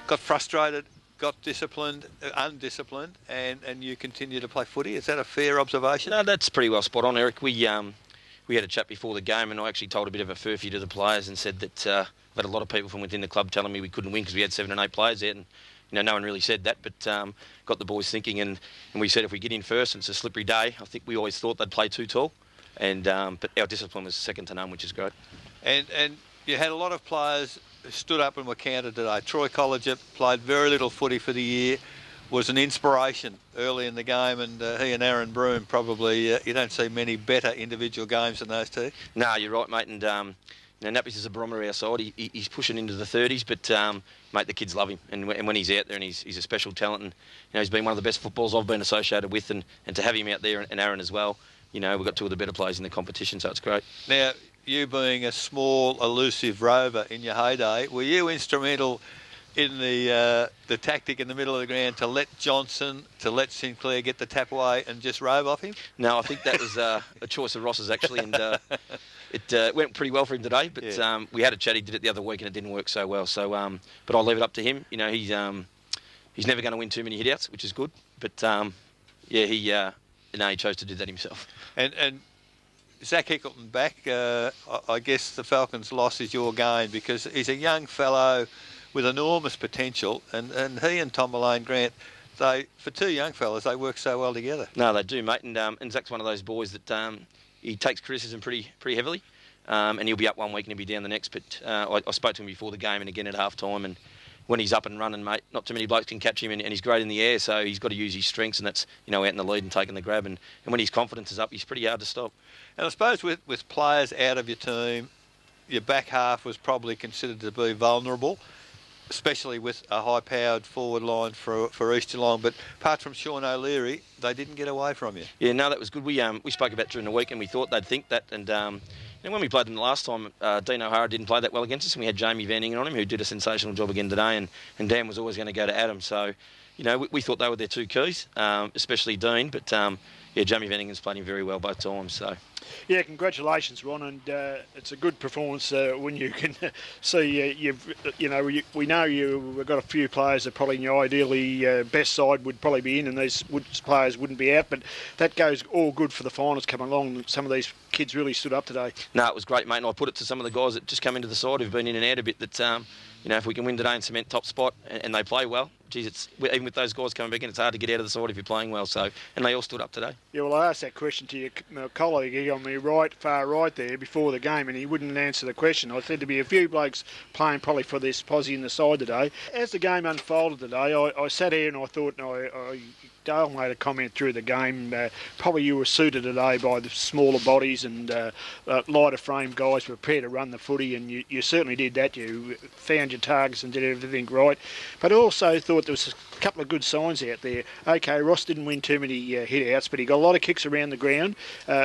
got frustrated, got disciplined, undisciplined, and you continue to play footy. Is that a fair observation? No, that's pretty well spot on, Eric. We had a chat before the game, and I actually told a bit of a furphy to the players and said that I've had a lot of people from within the club telling me we couldn't win because we had 7 and 8 players out, and no one really said that, but got the boys thinking, and we said if we get in first and it's a slippery day, I think we always thought they'd play too tall, and but our discipline was second to none, which is great. And you had a lot of players who stood up and were counted today. Troy Colliger played very little footy for the year, was an inspiration early in the game, and he and Aaron Broome probably, you don't see many better individual games than those two. No, you're right, mate, and Nappy's is a barometer our side. He's pushing into the 30s, but mate, the kids love him, and when he's out there, and he's a special talent, and he's been one of the best footballers I've been associated with, and to have him out there, and Aaron as well, we've got 2 of the better players in the competition, so it's great. Now, you being a small, elusive rover in your heyday, were you instrumental in the tactic in the middle of the ground to let Johnson, to let Sinclair get the tap away and just rove off him? No, I think that was a choice of Ross's, actually, and it went pretty well for him today, but yeah. We had a chat, he did it the other week, and it didn't work so well, so but I'll leave it up to him. He's never going to win too many hit-outs, which is good, but he chose to do that himself. And Zach Hickleton back, I guess the Falcons' loss is your gain, because he's a young fellow with enormous potential, and he and Tom Mullane Grant, for 2 young fellas, they work so well together. No, they do, mate, and Zach's one of those boys that he takes criticism pretty heavily, and he'll be up one week and he'll be down the next, but I spoke to him before the game and again at half-time, and when he's up and running, mate, not too many blokes can catch him, and he's great in the air, so he's got to use his strengths, and that's, out in the lead and taking the grab, and when his confidence is up, he's pretty hard to stop. And I suppose with players out of your team, your back half was probably considered to be vulnerable, especially with a high-powered forward line for East Geelong. But apart from Sean O'Leary, they didn't get away from you. Yeah, no, that was good. We spoke about during the week, and we thought they'd think that. And when we played them the last time, Dean O'Hara didn't play that well against us, and we had Jamie Van Ingen on him, who did a sensational job again today, and Dan was always going to go to Adam. So, we thought they were their 2 keys, especially Dean. But Jamie Van Ingen's played him very well both times. So. Yeah, congratulations, Ron, and it's a good performance when you can see we know we've got a few players that probably in your ideally best side would probably be in, and these players wouldn't be out, but that goes all good for the finals coming along. Some of these kids really stood up today. No, it was great, mate, and I put it to some of the guys that just come into the side who've been in and out a bit that if we can win today and cement top spot and they play well, geez, even with those guys coming back in, it's hard to get out of the side if you're playing well. So, and they all stood up today. Yeah, well, I asked that question to your colleague here on the far right there before the game, and he wouldn't answer the question. I said there'd be a few blokes playing probably for this posse in the side today. As the game unfolded today, I sat here and I thought, Dale made a comment through the game. Probably you were suited today by the smaller bodies and lighter frame guys prepared to run the footy, and you certainly did that. You found your targets and did everything right. But I also thought there was a couple of good signs out there. Okay, Ross didn't win too many hit-outs, but he got a lot of kicks around the ground.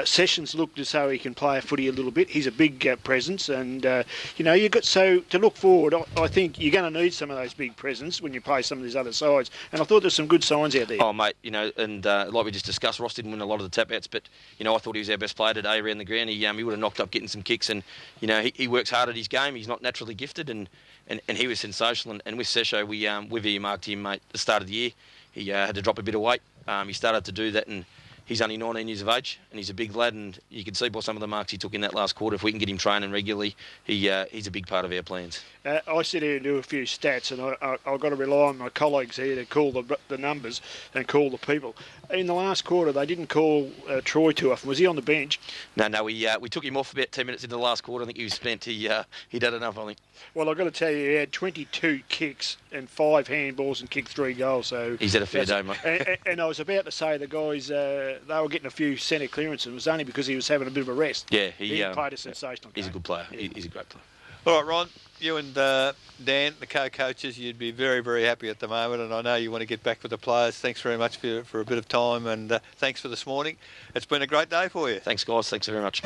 Sessions looked as though he can play a footy a little bit. He's a big presence, and you've got to look forward. I think you're going to need some of those big presence when you play some of these other sides, and I thought there's some good signs out there. Oh, mate, and like we just discussed, Ross didn't win a lot of the tap-outs, but, I thought he was our best player today around the ground. He would have knocked up getting some kicks, and, he works hard at his game. He's not naturally gifted, and he was sensational. And with Sesho, we've earmarked him, mate, at the start of the year. He had to drop a bit of weight. He started to do that, and he's only 19 years of age, and he's a big lad, and you can see by some of the marks he took in that last quarter, if we can get him training regularly, he's a big part of our plans. I sit here and do a few stats, and I've got to rely on my colleagues here to call the numbers and call the people. In the last quarter, they didn't call Troy too often. Was he on the bench? No, we took him off about 10 minutes into the last quarter. I think he was spent. He did enough, I think. Well, I've got to tell you, he had 22 kicks and 5 handballs and kicked 3 goals. So he's had a fair day, mate. And I was about to say the guys, they were getting a few centre clearances. It was only because he was having a bit of a rest. Yeah, he played a sensational game. He's a good player. He's a great player. All right, Ron, you and Dan, the co-coaches, you'd be very, very happy at the moment, and I know you want to get back with the players. Thanks very much for a bit of time, and thanks for this morning. It's been a great day for you. Thanks, guys. Thanks very much.